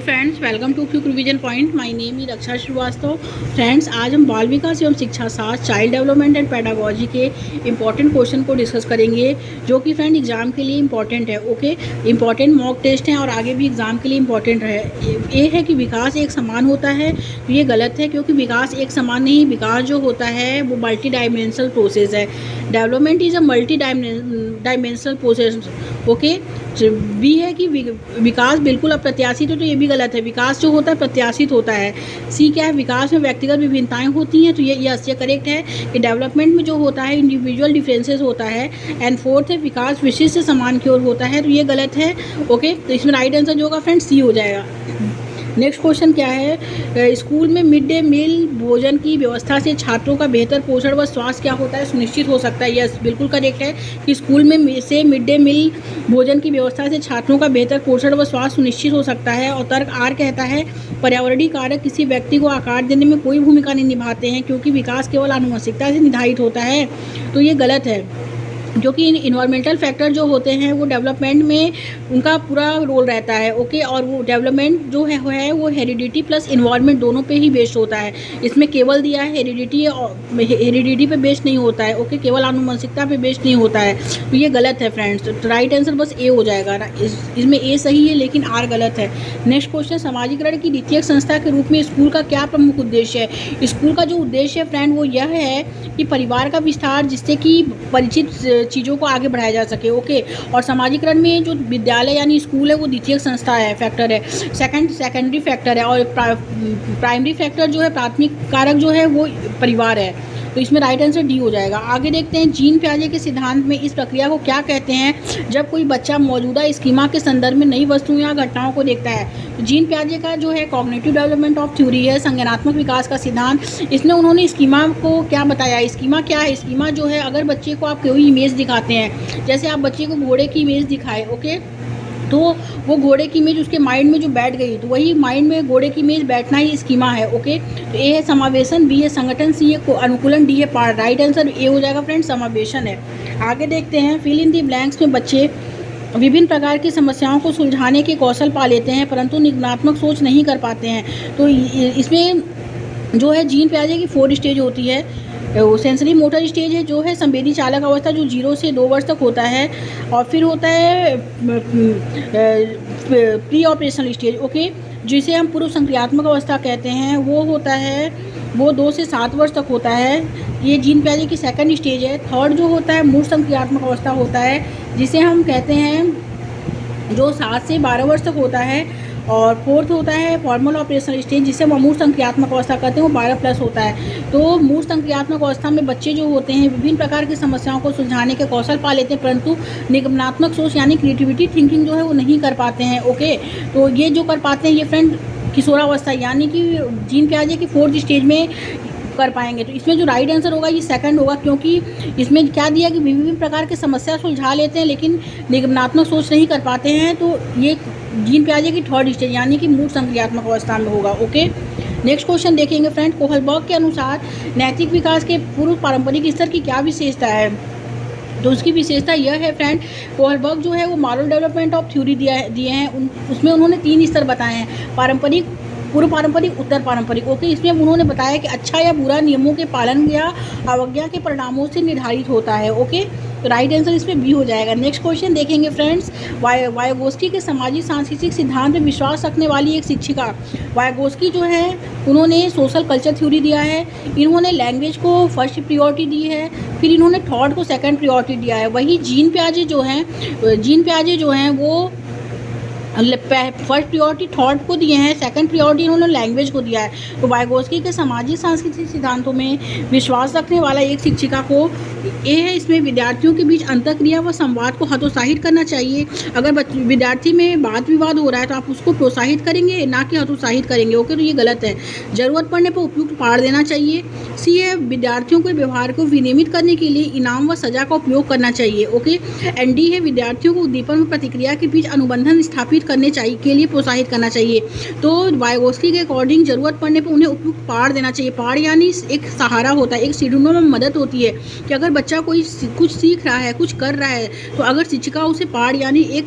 Friends, welcome to quick revision point. My name is Raksha Srivastava. Friends, आज हम बाल विकास एवं शिक्षा शास्त्र चाइल्ड डेवलपमेंट एंड पेडागोजी के इंपॉर्टेंट क्वेश्चन को डिस्कस करेंगे, जो कि फ्रेंड एग्जाम के लिए इंपॉर्टेंट है। ओके, इंपॉर्टेंट मॉक टेस्ट हैं और आगे भी एग्जाम के लिए इंपॉर्टेंट है। ये है कि विकास एक समान होता है, तो ये गलत है, क्योंकि विकास एक समान नहीं। विकास जो होता है वो मल्टी डायमेंशनल प्रोसेस है। Development is a multi dimensional process. Okay, B है कि विकास बिल्कुल अप्रत्याशित हो, तो ये भी गलत है। विकास जो होता है प्रत्याशित होता है। सी क्या है, विकास में व्यक्तिगत विभिन्नताएं होती हैं, तो ये यस, ये करेक्ट है कि डेवलपमेंट में जो होता है इंडिविजुअल डिफरेंसेस होता है। एंड फोर्थ है, विकास विशिष्ट से समान की ओर होता है, तो ये गलत है। ओके, तो इसमें राइट आंसर जो होगा फ्रेंड सी हो जाएगा। नेक्स्ट क्वेश्चन क्या है, स्कूल में मिड डे मील भोजन की व्यवस्था से छात्रों का बेहतर पोषण व स्वास्थ्य क्या होता है, सुनिश्चित हो सकता है। यस, बिल्कुल करेक्ट है कि स्कूल में से मिड डे मील भोजन की व्यवस्था से छात्रों का बेहतर पोषण व स्वास्थ्य सुनिश्चित हो सकता है। और तर्क आर कहता है, पर्यावरणीय कारक किसी व्यक्ति को आकार देने में कोई भूमिका नहीं निभाते हैं, क्योंकि विकास केवल आनुवंशिकता से निर्धारित होता है, तो ये गलत है। जो कि इन्वायरमेंटल फैक्टर जो होते हैं वो डेवलपमेंट में उनका पूरा रोल रहता है। ओके, और वो डेवलपमेंट जो है वो हेरिडिटी प्लस इन्वायरमेंट दोनों पे ही बेस्ड होता है। इसमें केवल दिया है हेरिडिटी पे बेस्ड नहीं होता है। ओके, केवल आनुवंशिकता पे बेस्ड नहीं होता है, तो ये गलत है फ्रेंड्स। तो राइट आंसर बस ए हो जाएगा ना। इसमें ए सही है लेकिन आर गलत है। नेक्स्ट क्वेश्चन, सामाजिकरण की द्वितीयक संस्था के रूप में स्कूल का क्या प्रमुख उद्देश्य है। स्कूल का जो उद्देश्य है फ्रेंड वो यह है कि परिवार का विस्तार, जिससे कि परिचित चीज़ों को आगे बढ़ाया जा सके। ओके, और सामाजिकरण में जो विद्यालय यानी स्कूल है वो द्वितीयक संस्था है, फैक्टर है। सेकेंडरी फैक्टर है, और प्राइमरी फैक्टर जो है, प्राथमिक कारक जो है वो परिवार है, तो इसमें राइट आंसर डी हो जाएगा। आगे देखते हैं, जीन पियाजे के सिद्धांत में इस प्रक्रिया को क्या कहते हैं जब कोई बच्चा मौजूदा स्कीमा के संदर्भ में नई वस्तुओं या घटनाओं को देखता है। तो जीन पियाजे का जो है कॉग्निटिव डेवलपमेंट ऑफ थ्योरी है, संज्ञानात्मक विकास का सिद्धांत। इसमें उन्होंने स्कीमा को क्या बताया। स्कीमा क्या है, स्कीमा जो है, अगर बच्चे को आप कोई इमेज दिखाते हैं, जैसे आप बच्चे को घोड़े की इमेज दिखाए, ओके, तो वो घोड़े की इमेज उसके माइंड में जो बैठ गई, तो वही माइंड में घोड़े की इमेज बैठना ही स्कीमा है। ओके, तो ए है समावेशन, बी है संगठन, सी है अनुकूलन, डी है पार्ट। राइट आंसर ए हो जाएगा फ्रेंड, समावेशन है। आगे देखते हैं, फिल इन दी ब्लैंक्स में बच्चे विभिन्न प्रकार की समस्याओं को सुलझाने के कौशल पा लेते हैं, परंतु निगमनात्मक सोच नहीं कर पाते हैं। तो इसमें जो है जीन पियाजे की 4 स्टेज होती है। सेंसरी मोटर स्टेज है, जो है संवेदी चालक अवस्था, जो 0 से 2 वर्ष तक होता है। और फिर होता है प्री ऑपरेशनल स्टेज, ओके, जिसे हम पूर्व संक्रियात्मक अवस्था कहते हैं, वो होता है, वो 2 से 7 वर्ष तक होता है। ये जीन पियाजे की सेकंड स्टेज है। थर्ड जो होता है मूर्त संक्रियात्मक अवस्था होता है, जिसे हम कहते हैं, जो 7 से 12 वर्ष तक होता है। और फोर्थ होता है फॉर्मल ऑपरेशनल स्टेज, जिसे हम अमूर्त संक्रियात्मक अवस्था कहते हैं, वो 12 प्लस होता है। तो मूर्त संक्रियात्मक अवस्था में बच्चे जो होते हैं विभिन्न प्रकार की समस्याओं को सुलझाने के कौशल पा लेते हैं, परंतु निगमनात्मक सोच यानी क्रिएटिविटी थिंकिंग जो है वो नहीं कर पाते हैं। ओके, तो ये जो कर पाते हैं ये फ्रेंड किशोरावस्था यानी कि जीन पियाजे की 4th स्टेज में कर पाएंगे। तो इसमें जो राइट आंसर होगा ये सेकंड होगा, क्योंकि इसमें क्या दिया कि विभिन्न प्रकार की समस्या सुलझा लेते हैं लेकिन निगमनात्मक सोच नहीं कर पाते हैं, तो ये जीन पियाजे की 3rd स्टेज यानी कि मूर्त संक्रियात्मक अवस्था में होगा। ओके, नेक्स्ट क्वेश्चन देखेंगे फ्रेंड, कोहलबर्ग के अनुसार नैतिक विकास के पूर्व पारंपरिक स्तर की क्या विशेषता है। तो उसकी विशेषता यह है फ्रेंड, कोहलबर्ग जो है वो मॉरल डेवलपमेंट ऑफ थ्योरी दिए हैं, उसमें उन्होंने 3 स्तर बताए हैं, पारंपरिक, पूर्व पारंपरिक, उत्तर पारंपरिक। ओके, इसमें उन्होंने बताया कि अच्छा या बुरा नियमों के पालन या अवज्ञा के परिणामों से निर्धारित होता है। ओके, तो राइट आंसर इसमें बी हो जाएगा। नेक्स्ट क्वेश्चन देखेंगे फ्रेंड्स, वायगोस्की के सामाजिक सांस्कृतिक सिद्धांत में विश्वास रखने वाली एक शिक्षिका। वायगोस्की जो है उन्होंने सोशल कल्चर थ्योरी दिया है, इन्होंने लैंग्वेज को फर्स्ट प्रियोरिटी दी है, फिर इन्होंने थॉट को सेकंड प्रियोरिटी दिया है। वही जीन पियाजे जो हैं वो फर्स्ट प्रियोरिटी थॉट को दिए हैं, सेकंड प्रियोरिटी इन्होंने लैंग्वेज को दिया है। तो वायगोस्की के सामाजिक सांस्कृतिक सिद्धांतों में विश्वास रखने वाला एक शिक्षिका को ये है, इसमें विद्यार्थियों के बीच अंतःक्रिया व संवाद को हतोत्साहित करना चाहिए। अगर विद्यार्थी में वाद विवाद हो रहा है तो आप उसको प्रोत्साहित करेंगे, ना कि हतोत्साहित करेंगे। ओके, तो ये गलत है। जरूरत पड़ने पर उपयुक्त पाठ देना चाहिए। सी है, विद्यार्थियों के व्यवहार को विनियमित करने के लिए इनाम व सजा का उपयोग करना चाहिए। ओके, एंड डी है, विद्यार्थियों को उद्दीपन व प्रतिक्रिया के बीच अनुबंधन स्थापित करने चाहिए के लिए प्रोत्साहित करना चाहिए। तो वायगोस्की के अकॉर्डिंग जरूरत पड़ने पर उन्हें उपयुक्त पाठ देना चाहिए। पाठ यानी एक सहारा होता है, एक सीढ़ियों में मदद होती है कि अगर बच्चा कोई कुछ सीख रहा है, कुछ कर रहा है, तो अगर शिक्षिका उसे पाठ यानी एक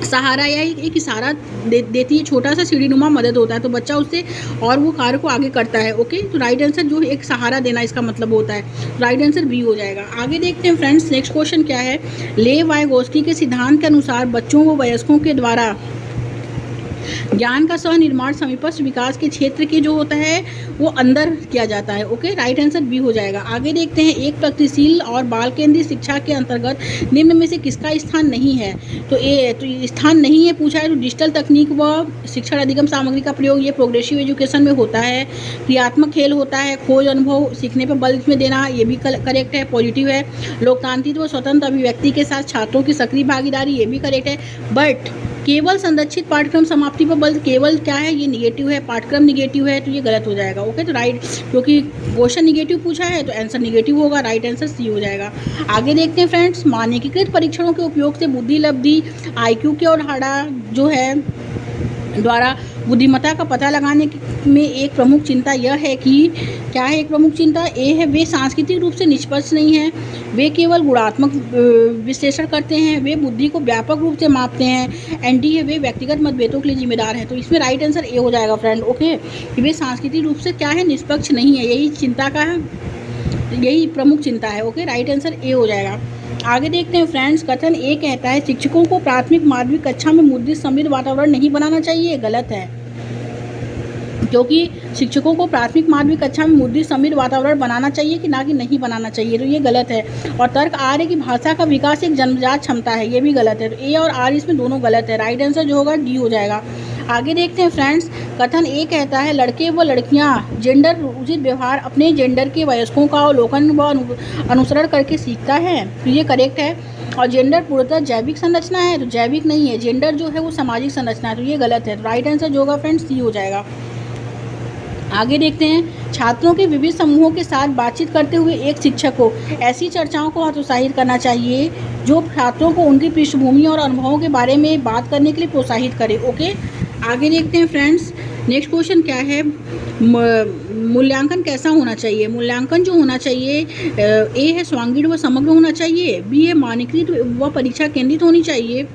सहारा या एक इशारा देती है, छोटा सा सीढ़ीनुमा मदद होता है, तो बच्चा उससे और वो कार्य को आगे करता है। ओके, तो राइट आंसर जो एक सहारा देना इसका मतलब होता है। राइट आंसर बी हो जाएगा। आगे देखते हैं फ्रेंड्स, नेक्स्ट क्वेश्चन क्या है। लेव वाइगोत्स्की के सिद्धांत के अनुसार बच्चों व वयस्कों के द्वारा ज्ञान का सह निर्माण समीपस्थ विकास के क्षेत्र के जो होता है वो अंदर किया जाता है। ओके, राइट आंसर बी हो जाएगा। आगे देखते हैं, एक प्रगतिशील और बाल केंद्रित शिक्षा के अंतर्गत निम्न में से किसका स्थान नहीं है। तो स्थान नहीं है पूछा है, तो डिजिटल तकनीक व शिक्षण अधिगम सामग्री का प्रयोग ये प्रोग्रेसिव एजुकेशन में होता है। क्रियात्मक खेल होता है, खोज अनुभव सीखने पर बल में देना ये भी करेक्ट है, पॉजिटिव है। लोकतांत्रिक व स्वतंत्र अभिव्यक्ति के साथ छात्रों की सक्रिय भागीदारी ये भी करेक्ट है। बट केवल संरक्षित पाठ्यक्रम समाप्ति पर बल केवल क्या है, ये निगेटिव है, पाठ्यक्रम निगेटिव है, तो ये गलत हो जाएगा। ओके, तो राइट, क्योंकि क्वेश्चन निगेटिव पूछा है तो आंसर निगेटिव होगा, राइट आंसर सी हो जाएगा। आगे देखते हैं फ्रेंड्स, मानकीकृत परीक्षणों के उपयोग से बुद्धि लब्धि IQ की अवधारणा जो है द्वारा बुद्धिमत्ता का पता लगाने में एक प्रमुख चिंता यह है कि क्या है, एक प्रमुख चिंता ए है, वे सांस्कृतिक रूप से निष्पक्ष नहीं हैं, वे केवल गुणात्मक विश्लेषण करते हैं, वे बुद्धि को व्यापक रूप से मापते हैं। एंटी है, वे व्यक्तिगत मतभेदों के लिए जिम्मेदार हैं। तो इसमें राइट आंसर ए हो जाएगा फ्रेंड। ओके, वे सांस्कृतिक रूप से क्या है, निष्पक्ष नहीं है, यही चिंता का है, यही प्रमुख चिंता है। ओके, राइट आंसर ए हो जाएगा। आगे देखते हैं फ्रेंड्स, कथन ए कहता है शिक्षकों को प्राथमिक माध्यमिक कक्षा में मुद्रित समृद्ध वातावरण नहीं बनाना चाहिए, गलत है, क्योंकि शिक्षकों को प्राथमिक माध्यमिक कक्षा में मुद्रित समृद्ध वातावरण बनाना चाहिए कि ना कि नहीं बनाना चाहिए, तो ये गलत है। और तर्क आर है कि भाषा का विकास एक जन्मजात क्षमता है, ये भी गलत है। तो ए और आर इसमें दोनों गलत है, राइट आंसर जो होगा डी हो जाएगा। आगे देखते हैं फ्रेंड्स, कथन ए कहता है लड़के व लड़कियां जेंडर उचित व्यवहार अपने जेंडर के वयस्कों का अवलोकन व अनुसरण करके सीखता है, तो ये करेक्ट है। और जेंडर पूर्णतः जैविक संरचना है, तो जैविक नहीं है, जेंडर जो है वो सामाजिक संरचना है, तो ये गलत है। तो राइट आंसर जो होगा फ्रेंड्स सी हो जाएगा। आगे देखते हैं, छात्रों के विविध समूहों के साथ बातचीत करते हुए एक शिक्षक को ऐसी चर्चाओं को हतोत्साहित करना चाहिए जो छात्रों को उनकी पृष्ठभूमि और अनुभवों के बारे में बात करने के लिए प्रोत्साहित करे। ओके, आगे देखते हैं फ्रेंड्स, नेक्स्ट क्वेश्चन क्या है, मूल्यांकन कैसा होना चाहिए। मूल्यांकन जो होना चाहिए, ए है स्वांगीण व समग्र होना चाहिए, बी है मानकीकृत व परीक्षा केंद्रित होनी चाहिए,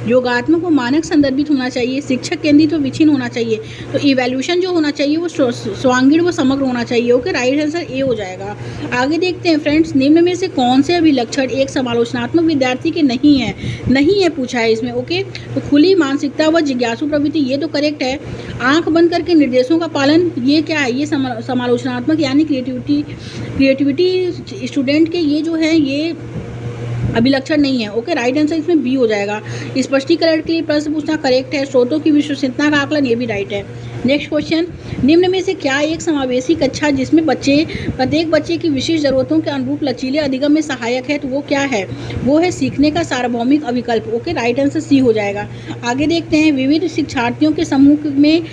योगात्मक व मानक संदर्भित होना चाहिए, शिक्षक केंद्रित व विच्छिन्न होना चाहिए। तो इवैल्यूएशन जो होना चाहिए वो स्वांगीण व समग्र होना चाहिए। ओके, राइट आंसर ए हो जाएगा। आगे देखते हैं फ्रेंड्स, निम्न में से कौन से अभिलक्षण एक समालोचनात्मक विद्यार्थी के नहीं है पूछा है इसमें। ओके, तो खुली मानसिकता व जिज्ञासु प्रवृत्ति ये तो करेक्ट है। आंख बंद करके निर्देशों का पालन ये क्या है, ये समालोचनात्मक यानी क्रिएटिविटी स्टूडेंट के ये जो है ये अभिलक्षण नहीं है। ओके, राइट आंसर इसमें बी हो जाएगा। स्पष्टीकरण के लिए प्रश्न पूछना करेक्ट है। स्रोतों की विश्वसनीयता का आकलन ये भी राइट है। नेक्स्ट क्वेश्चन, निम्न में से क्या एक समावेशी कक्षा जिसमें प्रत्येक बच्चे की विशिष्ट जरूरतों के अनुरूप लचीले अधिगम में सहायक है, तो वो क्या है, वो है सीखने का सार्वभौमिक अविकल्प। ओके, राइट आंसर सी हो जाएगा। आगे देखते हैं, विविध शिक्षार्थियों के समूह में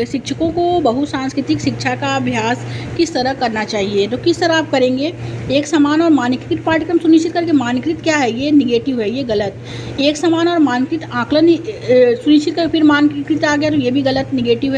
शिक्षकों को बहुसांस्कृतिक शिक्षा का अभ्यास किस तरह करना चाहिए, तो किस तरह आप करेंगे। एक समान और मानकीकृत पाठ्यक्रम सुनिश्चित करके, मानकीकृत क्या है, ये निगेटिव है, ये गलत। एक समान और मानकीकृत आकलन सुनिश्चित कर फिर मानकीकृत आ गया, तो ये भी गलत, निगेटिव है।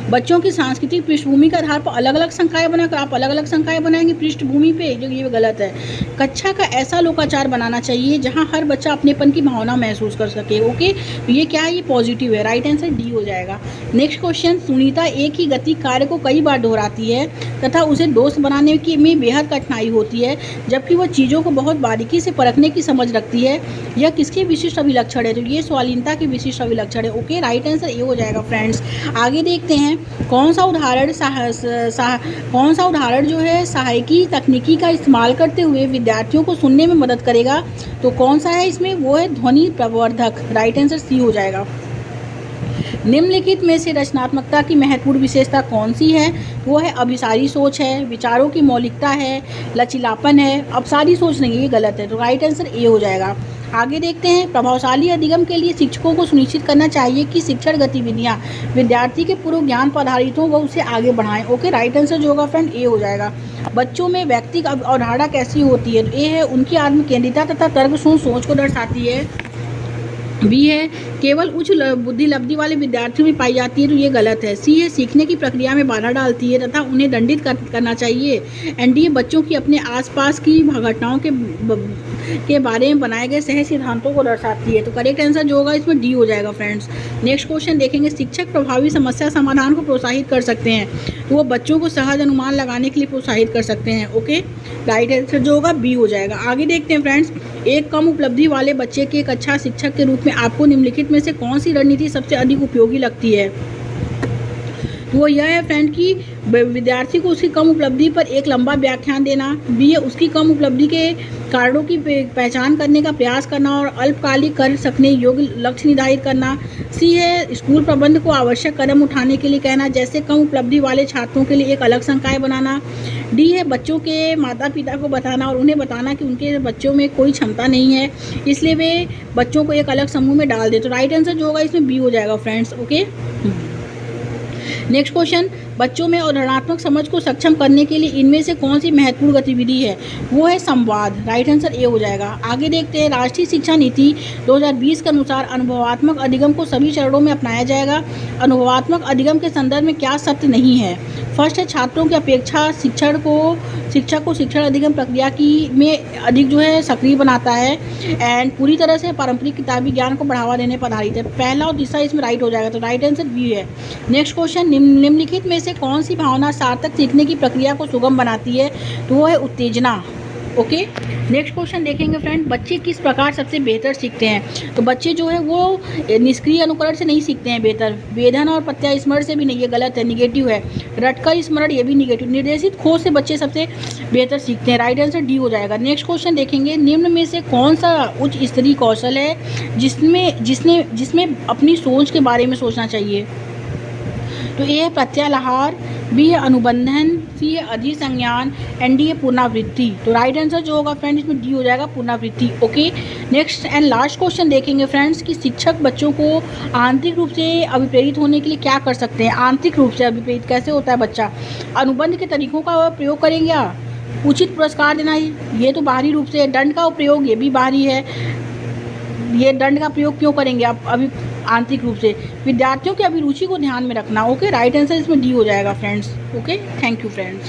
बच्चों की सांस्कृतिक पृष्ठभूमि के आधार पर अलग अलग संकाय बनाकर आप अलग अलग संकाय बनाएंगे पृष्ठभूमि पे, जो ये गलत है। कक्षा का ऐसा लोकाचार बनाना चाहिए जहां हर बच्चा अपनेपन की भावना महसूस कर सके। ओके, तो ये क्या है, ये पॉजिटिव है, राइट आंसर डी हो जाएगा। नेक्स्ट क्वेश्चन, सुनीता एक ही गति कार्य को कई बार दोहराती है तथा उसे दोस्त बनाने की में बेहद कठिनाई होती है, जबकि वह चीज़ों को बहुत बारीकी से परखने की समझ रखती है। यह किसके विशिष्ट अभिलक्षण है, तो ये स्वालीनता के विशिष्ट अभिलक्षण है। ओके, राइट आंसर ये हो जाएगा फ्रेंड्स। आगे देखते हैं, कौन सा उदाहरण जो है सहायकी तकनीकी का इस्तेमाल करते हुए विद्यार्थियों को सुनने में मदद करेगा, तो कौन सा है इसमें, वो है ध्वनि प्रवर्धक। राइट आंसर सी हो जाएगा। निम्नलिखित में से रचनात्मकता की महत्वपूर्ण विशेषता कौन सी है, वो है अभिसारी सोच है, विचारों की मौलिकता है, लचीलापन है। अपसारी सोच नहीं, ये गलत है, तो राइट आंसर ए हो जाएगा। आगे देखते हैं, प्रभावशाली अधिगम के लिए शिक्षकों को सुनिश्चित करना चाहिए कि शिक्षण गतिविधियां विद्यार्थी के पूर्व ज्ञान पर आधारित हों व उसे आगे बढ़ाएं। ओके, राइट आंसर जो होगा फ्रेंड ए हो जाएगा। बच्चों में व्यक्तिगत अवधारणा कैसी होती है, तो ए है उनकी आत्मकेंद्रिता तथा तर्कशून्य सोच को दर्शाती है। बी है केवल उच्च बुद्धि लब्धि वाले विद्यार्थियों में पाई जाती है, तो ये गलत है। सी है सीखने की प्रक्रिया में बाधा डालती है तथा उन्हें दंडित करना चाहिए। एंड डी है बच्चों की अपने आसपास की घटनाओं के बारे में बनाए गए सह सिद्धांतों को दर्शाती है। तो करेक्ट आंसर जो होगा इसमें डी हो जाएगा फ्रेंड्स। नेक्स्ट क्वेश्चन देखेंगे, शिक्षक प्रभावी समस्या समाधान को प्रोत्साहित कर सकते हैं, तो वो बच्चों को सहज अनुमान लगाने के लिए प्रोत्साहित कर सकते हैं। ओके, राइट आंसर जो होगा बी हो जाएगा। आगे देखते हैं फ्रेंड्स, एक कम उपलब्धि वाले बच्चे के एक अच्छा शिक्षक के रूप में आपको निम्नलिखित में से कौन सी रणनीति सबसे अधिक उपयोगी लगती है? तो वो यह है फ्रेंड कि विद्यार्थी को उसकी कम उपलब्धि पर एक लंबा व्याख्यान देना। बी है उसकी कम उपलब्धि के कारणों की पहचान करने का प्रयास करना और अल्पकालिक कर सकने योग्य लक्ष्य निर्धारित करना। सी है स्कूल प्रबंध को आवश्यक कदम उठाने के लिए कहना, जैसे कम उपलब्धि वाले छात्रों के लिए एक अलग संकाय बनाना। डी है बच्चों के माता पिता को बताना और उन्हें बताना कि उनके बच्चों में कोई क्षमता नहीं है, इसलिए वे बच्चों को एक अलग समूह में डाल दे। तो राइट आंसर जो होगा इसमें बी हो जाएगा फ्रेंड्स। ओके, नेक्स्ट क्वेश्चन, बच्चों में अवधारणात्मक समझ को सक्षम करने के लिए इनमें से कौन सी महत्वपूर्ण गतिविधि है? वो है संवाद। राइट आंसर ए हो जाएगा। आगे देखते हैं, राष्ट्रीय शिक्षा नीति 2020 के अनुसार अनुभवात्मक अधिगम को सभी चरणों में अपनाया जाएगा। अनुभवात्मक अधिगम के संदर्भ में क्या सत्य नहीं है? फर्स्ट है छात्रों की अपेक्षा शिक्षक को शिक्षण अधिगम प्रक्रिया में अधिक जो है सक्रिय बनाता है एंड पूरी तरह से पारंपरिक किताबी ज्ञान को बढ़ावा देने पर आधारित है। पहला और तीसरा इसमें राइट हो जाएगा, तो राइट आंसर बी है। नेक्स्ट क्वेश्चन, निम्नलिखित में से कौन सी भावना सार्थक सीखने की प्रक्रिया को सुगम बनाती है? तो वो है उत्तेजना। ओके, नेक्स्ट क्वेश्चन देखेंगे फ्रेंड, बच्चे किस प्रकार सबसे बेहतर सीखते हैं? तो बच्चे जो है वो निष्क्रिय अनुकरण से नहीं सीखते हैं बेहतर, वेधन और प्रत्यास्मरण से भी नहीं, ये गलत है, निगेटिव है। रटकर स्मरण ये भी निगेटिव, निर्देशित खोज से बच्चे सबसे बेहतर सीखते हैं। राइट आंसर डी हो जाएगा। नेक्स्ट क्वेश्चन देखेंगे, निम्न में से कौन सा उच्च स्तरीय कौशल है जिसमें अपनी सोच के बारे में सोचना चाहिए? तो ए है प्रत्याहार, बी है अनुबंधन, सी है अधिसंज्ञान, एंड डी है पुनरावृत्ति। तो राइट आंसर जो होगा फ्रेंड्स इसमें डी हो जाएगा, पुनरावृत्ति। Okay, next and last question देखेंगे फ्रेंड्स कि शिक्षक बच्चों को आंतरिक रूप से अभिप्रेरित होने के लिए क्या कर सकते हैं? आंतरिक रूप से अभिप्रेरित कैसे होता है बच्चा? अनुबंध के तरीकों का प्रयोग करेंगे या उचित पुरस्कार देना, ये तो बाहरी रूप से है। दंड का प्रयोग ये भी बाहरी है, ये दंड का प्रयोग क्यों करेंगे आप? अभी आंतरिक रूप से विद्यार्थियों की अभिरुचि को ध्यान में रखना। ओके, राइट आंसर इसमें डी हो जाएगा friends. Okay, thank you friends.